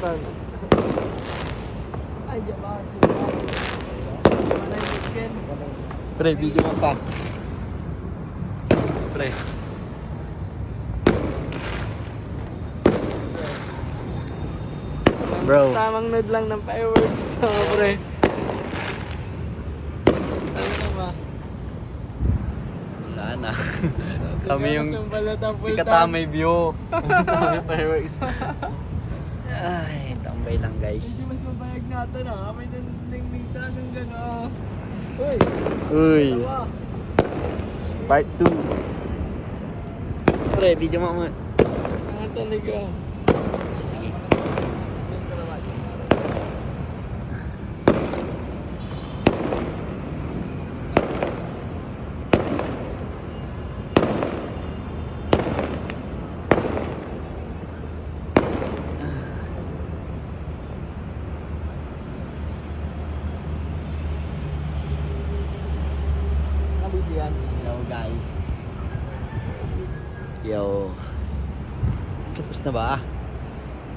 Ay, diba? Pre, video mo pa. Pre. Bro. Tamang nod lang ng fireworks. Pre. Ano ba? Wala na. Kami yung si si Katamay view. Sa fireworks. Ay, tambay lang guys. Hindi mas mabayag natin ah. May naningmita ng gano'n. Uy! Uy. Tawa. Part 2. Pre, video mo mo. Ang talaga. Sige. Saan ko naman yung araw? Nabibigyan. Hello guys. Yo. Tapos na ba?